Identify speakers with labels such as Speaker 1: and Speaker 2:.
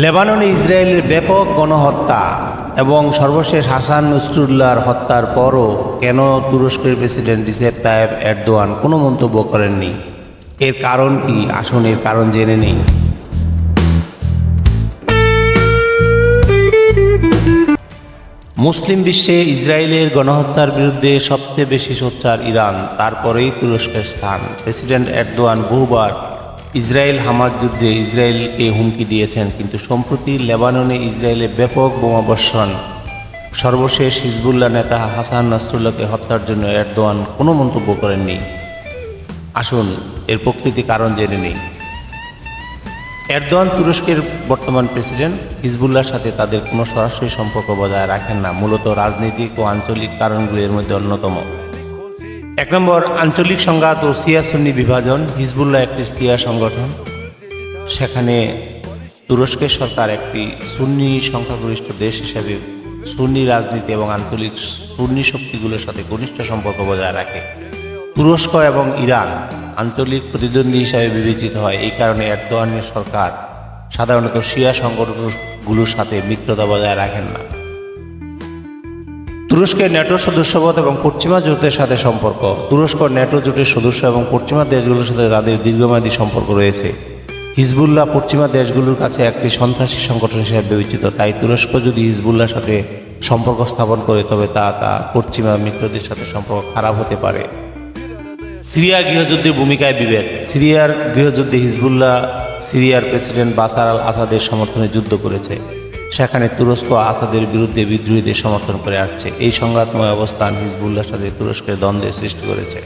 Speaker 1: লেবাননে ইসরায়েলের ব্যাপক গণহত্যা এবং সর্বশেষ হাসান নাসরুল্লাহর হত্যার পরও কেন তুরস্কের প্রেসিডেন্ট রিসেপ তাইয়েপ এরদোয়ান কোনো মন্তব্য করেননি? এর কারণ কি? আসুন এর কারণ জেনে নেই। মুসলিম বিশ্বে ইসরায়েলের গণহত্যার বিরুদ্ধে সবচেয়ে বেশি সোচ্চার ইরান, তারপরেই তুরস্কের স্থান। প্রেসিডেন্ট এরদোয়ান বহুবার ইসরায়েল হামাস যুদ্ধে ইসরায়েলকে হুমকি দিয়েছেন, কিন্তু সম্প্রতি লেবাননে ইসরায়েলের ব্যাপক বোমাবর্ষণ, সর্বশেষ হিজবুল্লাহ নেতা হাসান নাসরুল্লাহকে হত্যার জন্য এরদোয়ান কোনো মন্তব্য করেননি। আসুন এর প্রকৃতি কারণ জেনে নেই। এরদোয়ান তুরস্কের বর্তমান প্রেসিডেন্ট। হিজবুল্লাহর সাথে তাদের কোনো সরাসরি সম্পর্ক বজায় রাখেন না, মূলত রাজনৈতিক ও আঞ্চলিক কারণগুলির মধ্যে অন্যতম। 1 নম্বর, আঞ্চলিক সংঘাত ও শিয়া সুন্নি বিভাজন। হিজবুল্লাহ একটি শিয়া সংগঠন, সেখানে তুরস্কের সরকার একটি সুন্নি সংখ্যাগরিষ্ঠ দেশ হিসেবে সুন্নি রাজনীতি এবং আঞ্চলিক সুন্নি শক্তিগুলোর সাথে ঘনিষ্ঠ সম্পর্ক বজায় রাখে। তুরস্ক এবং ইরান আঞ্চলিক প্রতিদ্বন্দ্বী হিসাবে বিবেচিত হয়। এই কারণে এরদোয়ানের সরকার সাধারণত শিয়া সংগঠনগুলোর সাথে মিত্রতা বজায় রাখেন না। তুরস্কের ন্যাটো সদস্যপদ এবং পশ্চিমা জোটের সাথে সম্পর্ক। তুরস্ক ন্যাটো জোটের সদস্য এবং পশ্চিমা দেশগুলোর সাথে তাদের দীর্ঘমেয়াদী সম্পর্ক রয়েছে। হিজবুল্লাহ পশ্চিমা দেশগুলোর কাছে একটি সন্ত্রাসী সংগঠন হিসেবে বিবেচিত, তাই তুরস্ক যদি হিজবুল্লাহর সাথে সম্পর্ক স্থাপন করে তবে তা পশ্চিমা মিত্রদের সাথে সম্পর্ক খারাপ হতে পারে। সিরিয়া গৃহযুদ্ধের ভূমিকায় বিভেদ। সিরিয়ার গৃহযুদ্ধে হিজবুল্লাহ সিরিয়ার প্রেসিডেন্ট বাশার আল আসাদের সমর্থনে যুদ্ধ করেছে, সেখানে তুরস্ক আসাদের বিরুদ্ধে বিদ্রোহীদের সমর্থন করে আসছে। এই সংঘাতময় অবস্থান হিজবুল্লাহর সাথে তুরস্কের দ্বন্দ্বের সৃষ্টি করেছে।